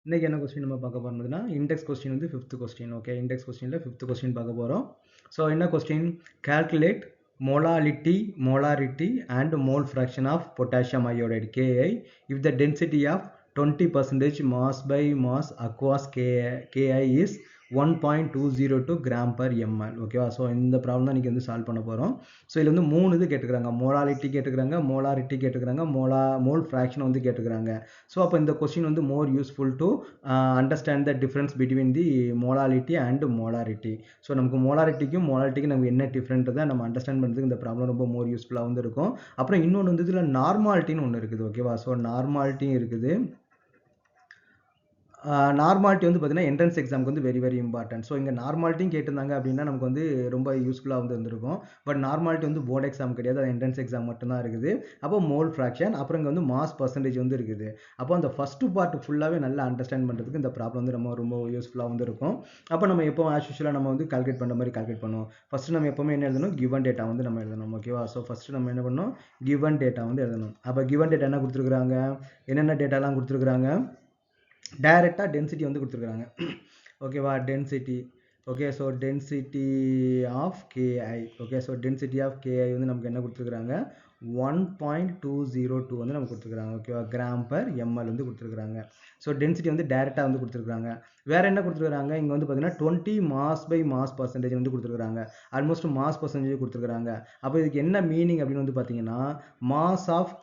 இன்னைக்கு என்ன கொஸ்டின் நம்ம பார்க்க போறோம்னா இண்டெக்ஸ் கொஸ்டின் வந்து 5th கொஸ்டின். ஓகே, இண்டெக்ஸ் கொஸ்டின்ல 5th கொஸ்டின் பார்க்க போறோம். ஸோ என்ன question? Calculate molarity and mole fraction of potassium iodide Ki if the density of 20% mass by mass aqueous Ki is 1.202 gram per ml. ஓகேவா? So இந்த problem தான் இன்னைக்கு வந்து solve பண்ண போகிறோம். ஸோ இதில் வந்து 3 இது கேட்டுக்கிறாங்க. மோலாலிட்டி கேட்டுக்கிறாங்க, மோலாரிட்டி கேட்டுக்கிறாங்க, மோல் ஃப்ராக்ஷன் வந்து கேட்டுக்கிறாங்க. ஸோ அப்போ இந்த கொஸ்டின் வந்து மோர் useful to understand the difference between the molality and molarity. So நமக்கு மோலாரிட்டிக்கும் நமக்கு என்ன டிஃப்ரெண்ட்டை நம்ம அண்டர்ஸ்டாண்ட் பண்ணுறதுக்கு இந்த ப்ராப்ளம் ரொம்ப மோர் யூஸ்ஃபுல்லாக வந்து இருக்கும். அப்புறம் இன்னொன்று வந்து இதில் நார்மாலிட்டின்னு ஒன்று இருக்குது. ஓகேவா? ஸோ நார்மாலிட்டியும் இருக்குது. நார்மாலிட்டி வந்து பார்த்தீங்கன்னா என்ட்ரன்ஸ் எக்ஸாமுக்கு வந்து வெரி வெரி இம்பார்ட்டன்ட். ஸோ இங்கே நார்மாலிட்டியும் கேட்டிருந்தாங்க அப்படின்னா நமக்கு வந்து ரொம்ப யூஸ்ஃபுல்லாக வந்து இருந்திருக்கும். பட் நார்மாலிட்டி வந்து போர்டு எக்ஸாம் கிடையாது, அது என்ட்ரன்ஸ் எக்ஸாம் மட்டும்தான் இருக்குது. அப்போ மோல் ஃப்ராக்ஷன், அப்புறம் இங்கே வந்து மாஸ் பர்சன்டேஜ் வந்து இருக்குது. அப்போ அந்த ஃபஸ்ட்டு பார்ட் ஃபுல்லாகவே நல்லா அண்டர்ஸ்டாண்ட் பண்ணுறதுக்கு இந்த ப்ராப்ளம் வந்து ரொம்ப யூஸ்ஃபுல்லாக வந்து இருக்கும். அப்போ நம்ம எப்போ ஆஸ் யூஷுவலாக நம்ம வந்து கால்குலேட் பண்ணுற மாதிரி கால்குலேட் பண்ணுவோம். ஃபஸ்ட்டு நம்ம எப்போவுமே என்ன எழுதணும்? கிவன் டேட்டா வந்து நம்ம எழுதணும். ஓகேவா? ஸோ ஃபஸ்ட்டு நம்ம என்ன பண்ணணும்? கிவன் டேட்டா வந்து எழுதணும். அப்போ கிவன் டேட்டா என்ன கொடுத்துருக்குறாங்க? என்னென்ன டேட்டாலாம் கொடுத்துருக்குறாங்க? டைரெக்டாக டென்சிட்டி வந்து கொடுத்துருக்குறாங்க. ஓகேவா? Density. Okay, so density of KI. Okay, so density of KI வந்து நமக்கு என்ன கொடுத்துருக்குறாங்க? 1.202 வந்து நமக்கு கொடுத்துருக்குறாங்க. ஓகேவா? கிராம் பர் எம்எல் வந்து கொடுத்துருக்குறாங்க. ஸோ டென்சிட்டி வந்து டைரெக்டாக வந்து கொடுத்துருக்குறாங்க. வேறு என்ன கொடுத்துருக்குறாங்க? இங்கே வந்து பார்த்தீங்கன்னா 20 மாஸ் பை மாஸ் பர்சன்டேஜ் வந்து கொடுத்துருக்குறாங்க. ஆல்மோஸ்ட் மாஸ் பர்சன்டேஜ் கொடுத்துருக்குறாங்க. அப்போ இதுக்கு என்ன மீனிங் அப்படின்னு வந்து பார்த்தீங்கன்னா மாஸ் ஆஃப்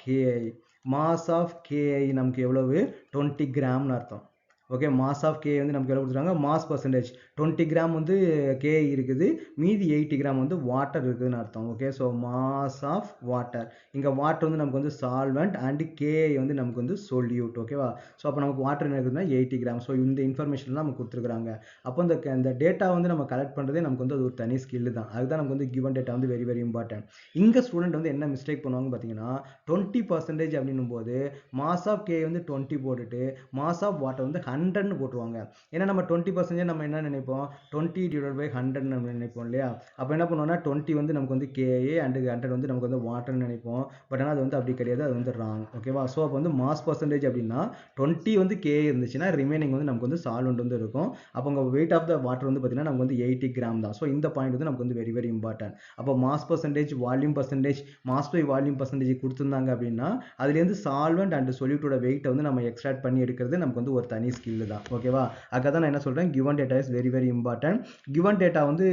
கேஐ நமக்கு எவ்வளவு? 20 கிராம்னு அர்த்தம். ஓகே, மாஸ் ஆஃப் கே வந்து நமக்கு எவ்வளோ கொடுத்துருக்காங்க? மாஸ் பர்சன்டேஜ் 20 கிராம் வந்து கே இருக்குது, மீதி 80 கிராம் வந்து வாட்டர் இருக்குதுன்னு அர்த்தம். Okay, so mass of water. இங்கே வாட்டர் வந்து நமக்கு வந்து சால்வெண்ட் அண்ட் கேஐ வந்து நமக்கு வந்து சொல்யூட். ஓகேவா? ஸோ அப்போ நமக்கு வாட்டர் என்ன இருக்குதுன்னா 80 கிராம். ஸோ இந்த இன்ஃபர்மேஷன் நமக்கு கொடுத்துருக்காங்க. அப்போ இந்த டேட்டா வந்து நம்ம கலெக்ட் பண்ணுறதே நமக்கு வந்து அது ஒரு தனி ஸ்கில் தான். அதுதான் நமக்கு வந்து கிவன் டேட்டா வந்து வெரி வெரி இம்பார்ட்டன்ட். இங்கே ஸ்டூடெண்ட் வந்து என்ன மிஸ்டேக் பண்ணுவாங்கன்னு பார்த்தீங்கன்னா 20% அப்படின்னும் போது மாஸ் ஆஃப் கே வந்து 20 போட்டுட்டு மாஸ் ஆஃப் வாட்டர் வந்து 100ன்னு போட்டுருவாங்க. ஏன்னா நம்ம 20% நம்ம என்ன நினைப்போம்? 20 டிவைட் பை 100 நம்ம நினைப்போம் இல்லையா? அப்போ என்ன பண்ணுவோம்னா 20 வந்து நமக்கு வந்து கேஏ அண்ட் 100 வந்து நமக்கு வந்து வாட்டர்னு நினைப்போம். பட் ஆனால் அது வந்து அப்படி கிடையாது, அது வந்து ராங். ஓகேவா? ஸோ அப்போ வந்து மாஸ் பர்சன்டேஜ் அப்படின்னா 20 வந்து கே இருந்துச்சுன்னா ரிமைனிங் வந்து நமக்கு வந்து சால்வெண்ட் வந்து இருக்கும். அப்போ உங்கள் வெயிட் ஆஃப் த வாட்டர் வந்து பார்த்தீங்கன்னா நமக்கு வந்து 80 கிராம் தான். ஸோ இந்த பாயிண்ட் வந்து நமக்கு வந்து வெரி வெரி இம்பார்ட்டன்ட். அப்போ mass percentage, volume percentage, mass by volume percentage கொடுத்துருந்தாங்க அப்படின்னா அதுலேருந்து சால்வெண்ட் அண்ட் சொல்யூட்டோட வெயிட்டை வந்து நம்ம எக்ஸ்ட்ராக்ட் பண்ணி எடுக்கிறது நமக்கு வந்து ஒரு தனி ஸ்கில் தான். ஓகேவா? அதுக்காக தான் நான் என்ன சொல்கிறேன்? Given data is very very important. Given data வந்து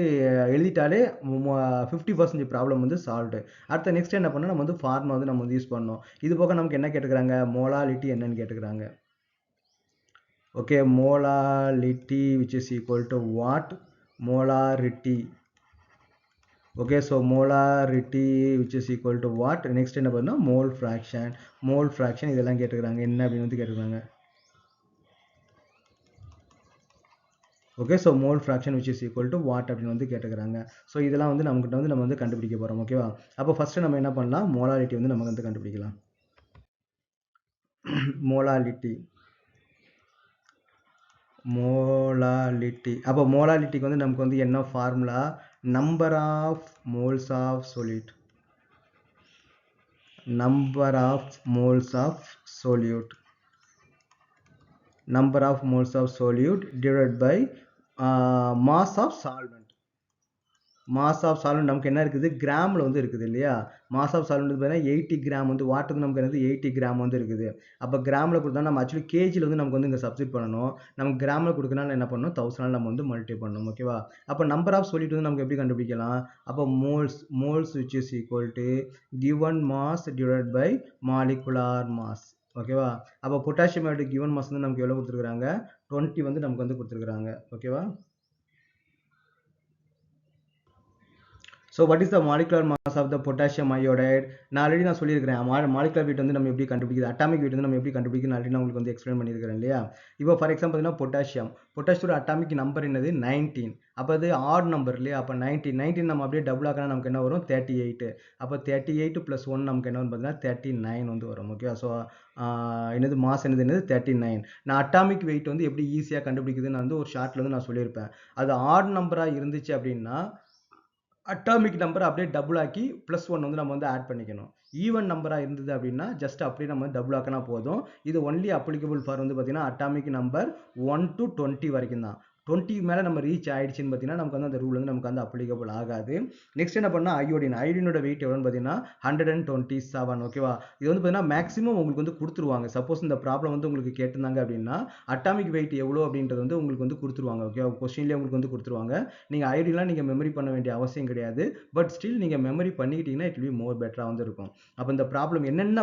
எழுதிட்டாலே 50% ப்ராப்ளம் வந்து சால்வ்டு. அடுத்த நெக்ஸ்ட் என்ன பண்ணோம்? நம்ம வந்து ஃபார்முலா வந்து நம்ம வந்து யூஸ் பண்ணோம். இது போக நமக்கு என்ன கேட்டுக்கிறாங்க? மோலாலிட்டி என்னன்னு கேட்டுக்கிறாங்க. Okay, molality which is equal to what? Molarity. Okay, so molarity which is equal to what? Next என்ன பண்ணோம்? மோல் ஃப்ராக்ஷன் இதெல்லாம் கேட்டுக்கிறாங்க. என்ன அப்படின்னு வந்து கேட்டுக்கிறாங்க. Okay, so mole fraction which is equal to what அப்படின்னு வந்து கேட்டுக்கிறாங்க. ஸோ இதெல்லாம் வந்து நம்மகிட்ட வந்து நம்ம வந்து கண்டுபிடிக்க போகிறோம். ஓகேவா? அப்போ ஃபஸ்ட்டு நம்ம என்ன பண்ணலாம்? மோலாரிட்டி வந்து நம்ம வந்து கண்டுபிடிக்கலாம். மோலாலிட்டி. அப்போ மோலாலிட்டிக்கு வந்து நமக்கு வந்து என்ன formula? Number of moles of solute. Number of moles of solute divided by mass of solvent. Mass of solvent நமக்கு என்ன இருக்குது? கிராமில் வந்து இருக்குது இல்லையா? மாஸ் ஆஃப் சால்வெண்ட் வந்து பார்த்தீங்கன்னா 80 கிராம் வந்து வாட்டருக்கு நமக்கு வந்து 80 கிராம் வந்து இருக்குது. அப்போ கிராமில் கொடுத்தா நம்ம ஆக்சுவலி கேஜியில் வந்து நமக்கு வந்து இங்கே சப்ஸ்டிட் பண்ணணும். நமக்கு கிராமில் கொடுக்கறனால என்ன பண்ணணும்? 1000 நம்ம வந்து மல்டிப்ளை பண்ணணும். ஓகேவா? அப்போ நம்பர் ஆஃப் சொல்யூட் வந்து நமக்கு எப்படி கண்டுபிடிக்கலாம்? அப்போ moles which is equal to given mass divided by molecular mass. ஓகேவா? அப்போ பொட்டாசியம் அயோடைடு கிவன் மாஸ் வந்து நமக்கு எவ்வளோ கொடுத்துருக்காங்க? 20 வந்து நமக்கு வந்து கொடுத்துருக்காங்க. ஓகேவா? So what is the molecular mass of the potassium iodide? நான் ஆல்ரெடி சொல்லியிருக்கிறேன். மாலிகுலர் வெயிட் வந்து நம்ம எப்படி கண்டுபிடிக்கிறது, அட்டாமிக் வெயிட் வந்து நம்ம எப்படி கண்டுபிடிக்கிறது ஆல்ரெடி நான் உங்களுக்கு வந்து எக்ஸ்பிளைன் பண்ணியிருக்கிறேன் இல்லையா? இப்போ ஃபார் எக்ஸாம்பிள் பார்த்தீங்கன்னா பொட்டாசியோட அட்டாமிக் நம்பர் என்னது? 19. அப்போ அது ஆட் நம்பர் இல்லையா? அப்போ 19 நம்ம அப்படியே டபுள் ஆக்கினா நமக்கு என்ன வரும்? 38. அப்போ 38 + 1 நமக்கு என்ன வரும் பார்த்தீங்கன்னா 39 வந்து வரும். ஓகே, ஸோ என்னது மாஸ் என்னது 39. நான் அட்டாமிக் வெயிட் வந்து எப்படி ஈஸியாக கண்டுபிடிக்குதுன்னு நான் வந்து ஒரு ஷார்ட்டில் வந்து நான் சொல்லியிருப்பேன். அது ஆட் நம்பராக இருந்துச்சு அப்படின்னா அட்டாமிக் நம்பர் அப்படியே டபுள் ஆக்கி +1 வந்து நம்ம வந்து ஆட் பண்ணிக்கணும். ஈவன் நம்பராக இருந்தது அப்படின்னா ஜஸ்ட் அப்படியே நம்ம டபுள் ஆக்கினா போதும். இது ஒன்லி அப்ளிகபிள் ஃபார் வந்து பார்த்தீங்கன்னா அட்டாமிக் நம்பர் 1 to 20 வரைக்கும் தான். 20 மேலே நம்ம ரீச் ஆயிடுச்சுன்னு பார்த்தீங்கன்னா நமக்கு வந்து அந்த ரூல் வந்து நமக்கு வந்து அப்ளிகபிள் ஆகாது. நெக்ஸ்ட் என்ன பண்ணால் அயோடினோட வெயிட் எவ்வளோன்னு பார்த்தீங்கன்னா 127. ஓகேவா? இது வந்து பார்த்தீங்கன்னா மேக்ஸிமம் உங்களுக்கு வந்து கொடுத்துருவாங்க. சப்போஸ் இந்த ப்ராப்ளம் வந்து உங்களுக்கு கேட்டிருந்தாங்க அப்படின்னா அட்டாமிக் வெயிட் எவ்வளோ அப்படின்றது வந்து உங்களுக்கு வந்து கொடுத்துருவாங்க. ஓகேவா? கொஸ்டின்லேயே உங்களுக்கு வந்து கொடுத்துருவாங்க. நீங்கள் அயோடின்லாம் நீங்கள் மெமரி பண்ண வேண்டிய அவசியம் கிடையாது. பட் ஸ்டில் நீங்கள் மெமரி பண்ணிக்கிட்டீங்கன்னா இட் வில் பி மோர் பெட்டராக வந்து இருக்கும். அப்போ இந்த ப்ராப்ளம் என்னென்ன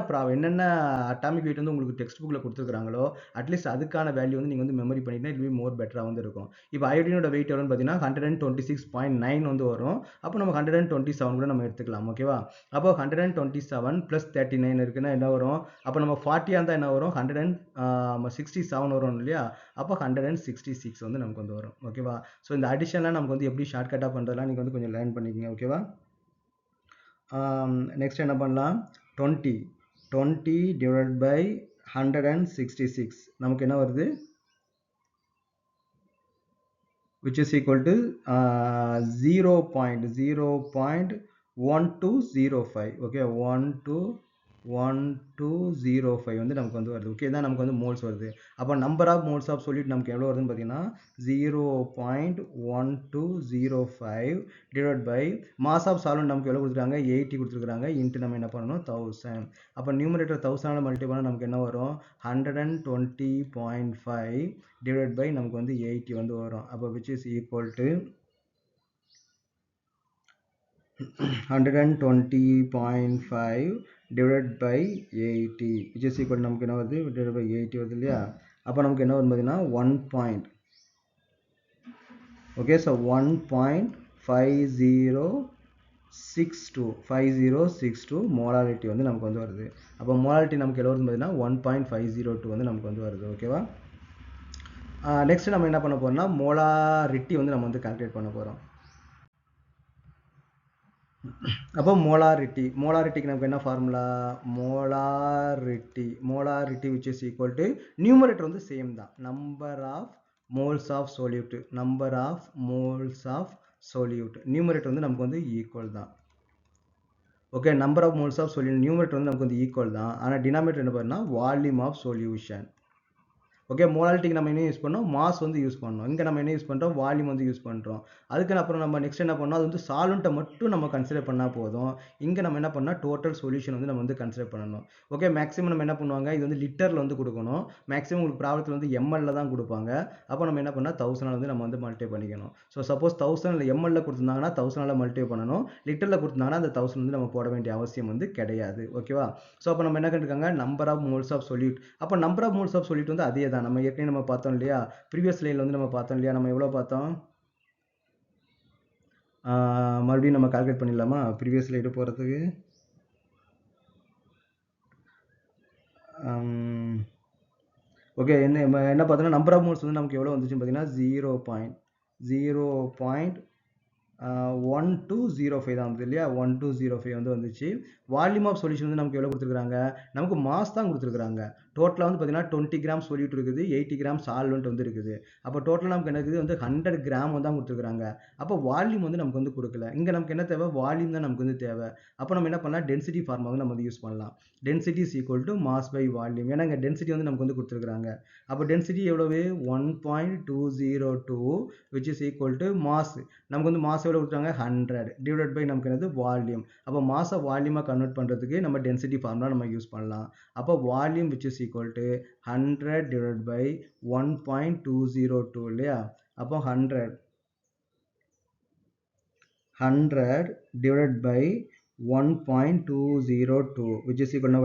அட்டாமிக் வெயிட் வந்து உங்களுக்கு டெக்ஸ்ட் புக்கில் கொடுத்துருக்காங்களோ அட்லீஸ்ட் அதுக்கான வேல்யூ வந்து நீங்கள் வந்து மெமரி பண்ணிட்டீங்கன்னா இட் வில் பி மோர் பெட்டராக வந்து இருக்கும். இப்போ அயோடினோட வெயிட் எவ்வளோன்னு பார்த்தீங்கன்னா 126.9 வந்து வரும். அப்போ நம்ம 127 கூட நம்ம எடுத்துக்கலாம். ஓகேவா? அப்போ 127 + 39 இருக்குன்னா என்ன வரும்? அப்போ நம்ம 40 இருந்தால் என்ன வரும்? 167 வரும் இல்லையா? அப்போ 166 வந்து நமக்கு வந்து வரும். ஓகேவா? ஸோ இந்த அடிஷன்லாம் நமக்கு வந்து எப்படி ஷார்ட்கட்டாக பண்ணுறதுலாம் நீங்கள் வந்து கொஞ்சம் லேர்ன் பண்ணிக்கங்க. ஓகேவா? நெக்ஸ்ட் என்ன பண்ணலாம்? 20 divided by 166 நமக்கு என்ன வருது? which is equal to 0.1205. okay 1205 வந்து நமக்கு வந்து வருது. ஓகே தான் நமக்கு வந்து மோல்ஸ் வருது. அப்போ நம்பர் ஆஃப் மோல்ஸ் ஆஃப் சொல்லிட்டு நமக்கு எவ்வளோ வருதுன்னு பார்த்தீங்கன்னா 0.1205 divide by mass of solvent நமக்கு எவ்வளோ கொடுத்துருக்காங்க 80 கொடுத்துருக்காங்க. இன்ட்டு நம்ம என்ன பண்ணணும் 1000. அப்போ நியூமரேட்டர் 1000 மல்டிப்ளை பண்ணால் நமக்கு என்ன வரும் 120.5 டிவைட் பை நமக்கு வந்து 80 வந்து வரும். அப்போ which is equal to 120.5 divided by 80 which is equal to நமக்கு என்ன வருது divided by 80 வருது இல்லையா? அப்போ நமக்கு என்ன வரும் பார்த்தீங்கன்னா 1 point. okay so 1.5062 மோலாரிட்டி வந்து நமக்கு வந்து வருது. அப்போ மோலாரிட்டி நமக்கு எவ்வளோ வருது பார்த்தீங்கன்னா 1.502 வந்து நமக்கு வந்து வருது. ஓகேவா? நெக்ஸ்ட் நம்ம என்ன பண்ண போறோம்னா மோலாரிட்டி வந்து நம்ம வந்து கால்குலேட் பண்ண போகிறோம். அப்போ மோலாரிட்டிக்கு நமக்கு என்ன formula? Molarity which is equal to numerator வந்து சேம் தான். Number of moles of solute numerator வந்து நமக்கு வந்து ஈக்குவல் தான். Okay number of moles of solute numerator வந்து நமக்கு வந்து ஈக்குவல் தான். ஆனால் டினாமினேட்டர் என்ன பண்ணா வால்யூம் ஆஃப் சொல்யூஷன். ஓகே மோலாரிட்டிக்கு நம்ம என்ன யூஸ் பண்ணோம்? மாஸ் வந்து யூஸ் பண்ணோம். இங்கே நம்ம என்ன யூஸ் பண்ணுறோம்? வால்யூம் வந்து யூஸ் பண்ணுறோம். அதுக்கு அப்புறம் நம்ம நெக்ஸ்ட் என்ன பண்ணோம்? அது வந்து சால்வெண்ட்டை மட்டும் நம்ம கன்சிடர் பண்ணால் போதும். இங்கே நம்ம என்ன பண்ணால் டோட்டல் சொல்யூஷன் வந்து நம்ம வந்து கன்சிடர் பண்ணணும். ஓகே மேக்ஸிமம் நம்ம என்ன பண்ணுவாங்க? இது வந்து லிட்டரில் வந்து கொடுக்கணும். மேக்ஸிமம் உங்களுக்கு ப்ராப்ளத்தில் வந்து எம்எல்ல தான் கொடுப்பாங்க. அப்போ நம்ம என்ன பண்ணால் 1000 வந்து நம்ம வந்து மல்டிப்ளை பண்ணிக்கணும். ஸோ சப்போஸ் 1000 எம்எல்ல கொடுத்துருந்தாங்கன்னா 1000 மல்டிப்ளை பண்ணணும். லிட்டரில் கொடுத்துருந்தாங்கன்னா அந்த 1000 வந்து நம்ம போட வேண்டிய அவசியம் வந்து கிடையாது. ஓகேவா? ஸோ அப்போ நம்ம என்ன கண்டுருக்காங்க? Number of moles of solute. அப்போ number of moles of solute வந்து அதே தான். நம்ம ஏற்கனவே நம்ம பார்த்தோம் இல்லையா? ப்ரீவியஸ் ஸ்லைடில் வந்து நம்ம பார்த்தோம் இல்லையா? நம்ம எவ்வளோ பார்த்தோம்? மறுபடியும் நம்ம கால்குலேட் பண்ணிடலாமா? ப்ரீவியஸ் ஸ்லைடு போகிறதுக்கு ஓகே என்ன பார்த்தோன்னா நம்பர் ஆஃப் மோல்ஸ் வந்து நமக்கு எவ்வளோ வந்துச்சுன்னு பார்த்தீங்கன்னா 0.1205 தான் வந்து இல்லையா? 1205 வந்து வந்துச்சு. வால்யூம் ஆஃப் சொல்யூஷன் வந்து நமக்கு எவ்வளோ கொடுத்துருக்காங்க? நமக்கு மாஸ் தான் கொடுத்துருக்காங்க. டோட்டலாக வந்து பார்த்தீங்கன்னா 20 கிராம் சொல்யூட் இருக்குது, 80 கிராம் சால்வெண்ட் வந்து இருக்குது. அப்போ டோட்டலாக நமக்கு என்ன இருக்குது வந்து 100 கிராம் வந்து தான் கொடுத்துருக்காங்க. அப்போ வால்யூம் வந்து நமக்கு வந்து கொடுக்கல. இங்கே நமக்கு என்ன தேவை? வால்யூம் தான் நமக்கு வந்து தேவை. அப்போ நம்ம என்ன பண்ணலாம்? டென்சிட்டி ஃபார்முலா வந்து நம்ம வந்து யூஸ் பண்ணலாம். Density is equal to mass by volume. ஏன்னா இங்கே டென்சிட்டி வந்து நமக்கு வந்து கொடுத்துருக்காங்க. அப்போ டென்சிட்டி எவ்வளவு? 1.202 which is equal to mass. நமக்கு வந்து மாஸ் எவ்வளோ கொடுத்தாங்க? 100 டிவைட் பை நமக்கு என்னது? வால்யூம். அப்போ மாஸை வால்யூமாக கன்வெர்ட் பண்ணுறதுக்கு நம்ம டென்சிட்டி ஃபார்முலா நம்ம யூஸ் பண்ணலாம். அப்போ volume which is equal to 100 divided by 1.202 இல்லையா? அப்போ 100 divided by 1.202 which is equal to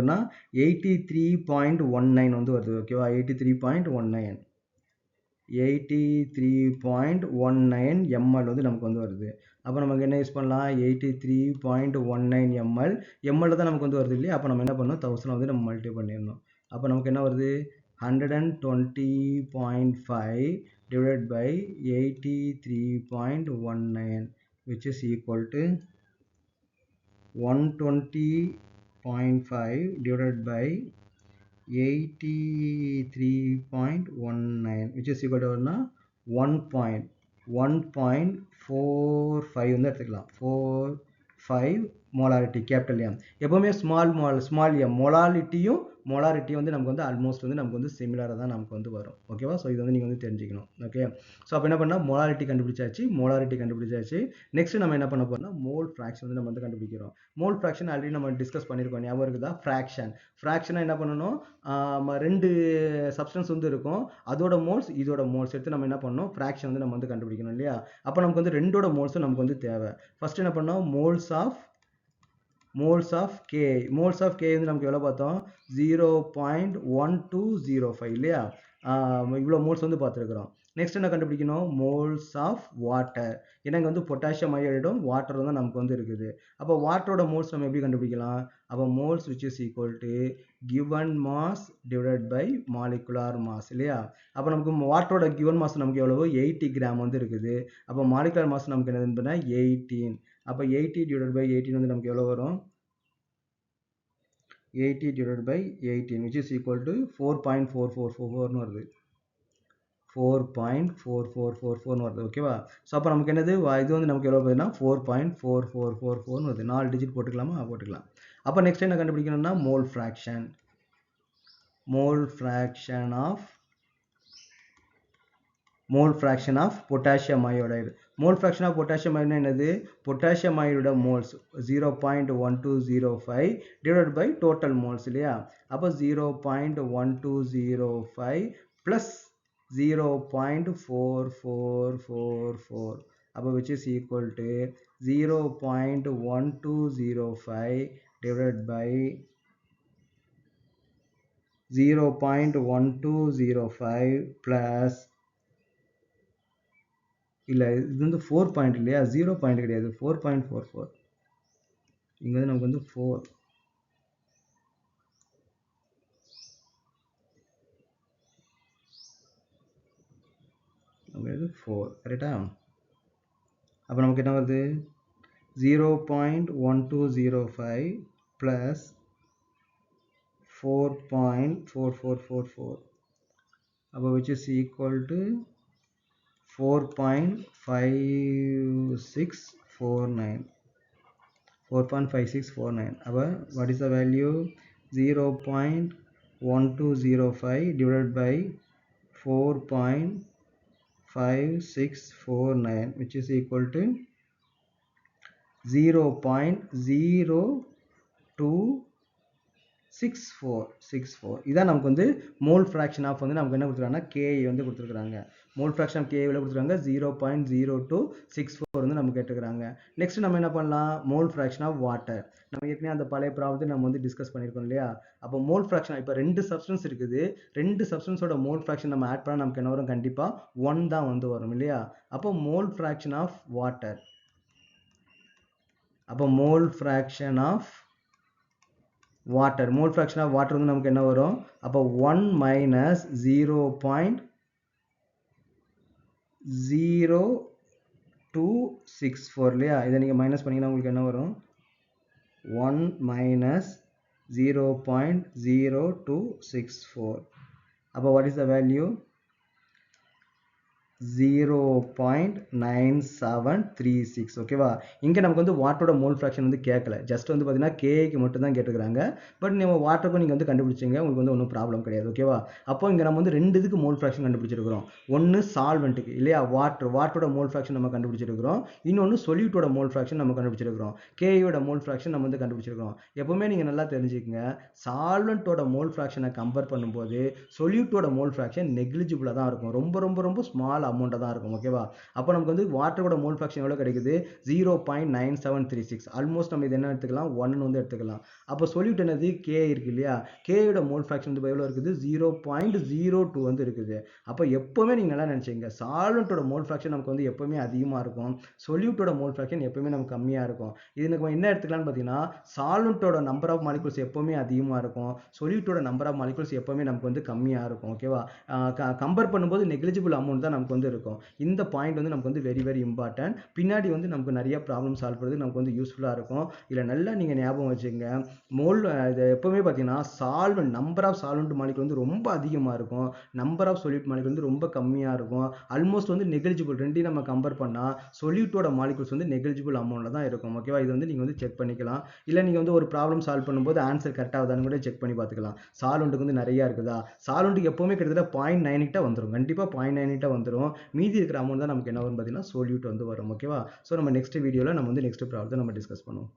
83.19 வந்து வருது. ஓகேவா? 83.19 ml வந்து நமக்கு வந்து வருது. அப்போ நமக்கு என்ன யூஸ் பண்ணலாம்? 83.19 ml தான் நமக்கு வந்து வருது இல்லையா? அப்போ நம்ம என்ன பண்ணணும்? 1000 வந்து நம்ம மல்டிப்ளை பண்ணிடணும். அப்போ நமக்கு என்ன வருது? 120.5 divided by 83.19 which is equal to 120.5 divided by 83.19 which is equal to 1.45 வந்து எடுத்துக்கலாம். 45 மோலாரிட்டி கேபிட்டல் எம். எப்பவுமே ஸ்மால் எம் மோலாரிட்டியும் வந்து நமக்கு வந்து ஆல்மோஸ்ட் வந்து நமக்கு வந்து சிமிலராக தான் நமக்கு வந்து வரும். ஓகேவா? ஸோ இது வந்து நீங்கள் வந்து தெரிஞ்சுக்கணும். ஓகே, ஸோ அப்போ என்ன பண்ணால் மோலாரிட்டி கண்டுபிடிச்சாச்சு. நெக்ஸ்ட் நம்ம என்ன பண்ண போறோம்னா மோல் ஃப்ராக்ஷன் வந்து நம்ம வந்து கண்டுபிடிக்கிறோம். மோல் ஃப்ராக்ஷன் ஆல்ரெடி நம்ம டிஸ்கஸ் பண்ணியிருக்கோம், ஞாபகம் இருக்குதா? ஃப்ராக்ஷனாக என்ன பண்ணணும், ரெண்டு சப்ஸ்டன்ஸ் வந்து இருக்கும், அதோட மோல்ஸ் இதோட மோல்ஸ் எடுத்து நம்ம என்ன பண்ணணும், ஃப்ராக்ஷன் வந்து நம்ம வந்து கண்டுபிடிக்கணும் இல்லையா? அப்போ நமக்கு வந்து ரெண்டோட மோல்ஸும் நமக்கு வந்து தேவை. ஃபர்ஸ்ட் என்ன பண்ணோம், மோல்ஸ் ஆஃப் கே வந்து நமக்கு எவ்வளோ பார்த்தோம், 0.1205 இல்லையா? இவ்வளோ மோல்ஸ் வந்து பார்த்துருக்குறோம். நெக்ஸ்ட் என்ன கண்டுபிடிக்கணும், மோல்ஸ் ஆஃப் வாட்டர். ஏன்னா இங்கே வந்து பொட்டாசியம் அயோடைடும் வாட்டர் தான் நமக்கு வந்து இருக்குது. அப்போ வாட்டரோட மோல்ஸ் நம்ம எப்படி கண்டுபிடிக்கலாம், அப்போ moles which is equal to given mass divided by molecular mass இல்லையா? அப்போ நமக்கு வாட்டரோட given mass நமக்கு எவ்வளவு, 80 கிராம் வந்து இருக்குது. அப்போ molecular mass நமக்கு என்னதுன்னா 18. அப்போ 80 divided by 18 வந்து நமக்கு எவ்வளோ வரும், 80 divided by 18 which is equal to 4.4444 வருது. 4.4444 வருது. ஓகேவா? ஸோ அப்போ நமக்கு என்னது, இது வந்து நமக்கு எவ்வளோ வருதுன்னா 4.4444 வருது. 4 டிஜிட் போட்டுக்கலாமா? போட்டுக்கலாம். அப்போ நெக்ஸ்ட் என்ன கண்டுபிடிக்கணும்னா mole fraction of potassium iodide. Mole fraction of potassium iodide என்னது, பொட்டாசியம் அயோட moles 0.1205 divided by total moles இல்லையா? அப்போ 0.1205 plus 0.4444, அப்போ which is equal to 0.1205 divided by 0.1205 plus இல்லை, இது வந்து 4 பாயிண்ட் இல்லையா, 0 பாயிண்ட் கிடையாது, 4.44. இங்கே வந்து நமக்கு வந்து 4 கரெக்டா? அப்போ நமக்கு என்ன வருது, 0.1205 plus 4.4444, அப்போ which is equal to 4.5649. அப்போ what is the value, 0.1205 divided by 4.5649 which is equal to 0.0264. இதான் நமக்கு வந்து மோல் ஃப்ராக்ஷன் ஆஃப் வந்து நமக்கு என்ன கொடுத்துருக்காங்கன்னா கே வந்து கொடுத்துருக்காங்க. மோல் ஃப்ராக்ஷன் ஆஃப் கே எவ்வளோ கொடுத்துருக்காங்க, 0.0264 வந்து நமக்கு கேட்டுக்கிறாங்க. நெக்ஸ்ட் நம்ம என்ன பண்ணலாம், மோல் ஃப்ராக்ஷன் ஆஃப் வாட்டர். நம்ம ஏற்கனவே அந்த பழைய ப்ராப்ளத்தை நம்ம வந்து டிஸ்கஸ் பண்ணியிருக்கோம் இல்லையா? அப்போ மோல் ஃப்ராக்ஷன், இப்போ 2 சப்ஸ்டன்ஸ் இருக்குது, 2 சப்ஸ்டன்ஸோட மோல் ஃப்ராக்ஷன் நம்ம ஆட் பண்ணால் நமக்கு என்ன வரும், கண்டிப்பாக 1 தான் வந்து வரும் இல்லையா? அப்போ மோல் ஃப்ராக்ஷன் ஆஃப் வாட்டர், அப்போ மோல் ஃப்ராக்ஷன் ஆஃப் வாட்டர் வந்து நமக்கு என்ன வரும், அப்போ 1 மைனஸ் 0.0264 இல்லையா? இதை நீங்கள் மைனஸ் பண்ணிங்கன்னா உங்களுக்கு என்ன வரும், 1 மைனஸ் 0.0264. அப்போ வாட் இஸ் த வேல்யூ, 0.9736. ஓகேவா? இங்கே நமக்கு வந்து வாட்டரோட மோல் ஃப்ராக்ஷன் வந்து கேட்கல, ஜஸ்ட் வந்து பார்த்தீங்கன்னா கேக்கு மட்டும் தான் கேட்டுக்கிறாங்க. பட் நீங்கள் வாட்டருக்கும் நீங்கள் வந்து கண்டுபிடிச்சிங்க, உங்களுக்கு வந்து ஒன்றும் ப்ராப்ளம் கிடையாது. ஓகேவா? அப்போ இங்கே நம்ம வந்து 2 இதுக்கு மோல் ஃப்ராக்ஷன் கண்டுபிடிச்சிருக்கிறோம். ஒன்று சால்வெண்ட்டுக்கு இல்லையா, வாட்டரோட மோல் ஃப்ராக்ஷன் நம்ம கண்டுபிடிச்சிருக்கிறோம். இன்னொன்று சொல்யூட்டோட மோல் ஃப்ராக்ஷன் நம்ம கண்டுபிடிச்சிருக்கிறோம். கேயோட மோல் ஃப்ராக்ஷன் நம்ம வந்து கண்டுபிடிச்சிருக்கிறோம். எப்பவுமே நீங்கள் நல்லா தெரிஞ்சுக்கங்க, சால்வெண்ட்டோட மோல் ஃப்ராக்ஷனை கம்பேர் பண்ணும்போது சொல்யூட்டோட மோல் ஃப்ராக்ஷன் நெக்லிஜிபிளாக தான் இருக்கும், ரொம்ப ரொம்ப ரொம்ப ஸ்மால் அமௌண்ட்டாக தான் இருக்கும். ஓகேவா? அப்போ நமக்கு வந்து வாட்டரோட மோல் ஃப்ராக்ஷன் எவ்வளோ கிடைக்குது, 0.9736. ஆல்மோஸ்ட் நம்ம இது என்ன எடுத்துக்கலாம், 1 வந்து எடுத்துக்கலாம். அப்போ சொல்யூட் என்னது, கே இருக்கு இல்லையா? கேயோட மோல் ஃப்ராக்ஷன் வந்து எவ்வளோ இருக்குது, 0.02 வந்து இருக்குது. அப்போ எப்போவுமே நீங்கள் நல்லா நினச்சிங்க, சால்வெண்ட்டோட மோல் ஃப்ராக்ஷன் நமக்கு வந்து எப்போவுமே அதிகமாக இருக்கும், சொல்யூட்டோட மோல் ஃப்ராக்ஷன் எப்போவுமே நமக்கு கம்மியாக இருக்கும். இது நம்ம என்ன எடுத்துக்கலாம்னு பார்த்தீங்கன்னா, சால்வெண்ட்டோட நம்பர் ஆஃப் மாலிகுல்ஸ் எப்போவுமே அதிகமாக இருக்கும், சொல்யூட்டோட நம்பர் ஆஃப் மாலிகுல்ஸ் எப்போவுமே நமக்கு வந்து கம்மியாக இருக்கும். ஓகேவா? கம்பேர் பண்ணும்போது நெக்லிஜிபிள் அமௌண்ட் தான் நமக்கு நமக்கு வந்து இருக்கும். இந்த பாயிண்ட் வந்து நமக்கு வந்து வெரி வெரி இம்பார்ட்டன்ட். பின்னாடி வந்து நமக்கு நிறைய ப்ராப்ளம் சால்வ் பண்ணுறதுக்கு நமக்கு வந்து யூஸ்ஃபுல்லாக இருக்கும். இதில் நல்லா நீங்கள் ஞாபகம் வச்சுக்கோங்க. இது எப்போவுமே பார்த்தீங்கன்னா நம்பர் ஆஃப் சால்வெண்ட் மாலிகுல் வந்து ரொம்ப அதிகமாக இருக்கும், நம்பர் ஆஃப் சொல்யூட் மாலிகுல் வந்து ரொம்ப கம்மியாக இருக்கும். ஆல்மோஸ்ட் வந்து நெகிழ்ஜிபிள். ரெண்டையும் நம்ம கம்பேர் பண்ணால் சொல்யூட்டோட மாலிகுல்ஸ் வந்து நெகிழ்ஜிபிள் அமௌண்ட்டில் தான் இருக்கும். ஓகேவா? இது வந்து நீங்கள் வந்து செக் பண்ணிக்கலாம். இல்லை நீங்கள் வந்து ஒரு ப்ராப்ளம் சால்வ் பண்ணும்போது ஆன்சர் கரெக்டாக ஆகுதான்னு கூட செக் பண்ணி பார்த்துக்கலாம். சால்வெண்ட்டுக்கு வந்து நிறையா இருக்குதா, சால்வெண்ட்டுக்கு எப்போவுமே கிட்டத்தட்ட 0.9 கிட்ட வந்துடும். கண்டிப்பாக 0.9 கிட்ட வந்துடும். மீதி இருக்கிற அமௌண்ட் தான் நமக்கு என்ன வரும் பார்த்தீங்கன்னா சொல்யூட் வந்து வரும். ஓகேவா? ஸோ நம்ம நெக்ஸ்ட் வீடியோவில் நம்ம வந்து நெக்ஸ்ட் ப்ராப்ளத்தை நம்ம டிஸ்கஸ் பண்ணுவோம்.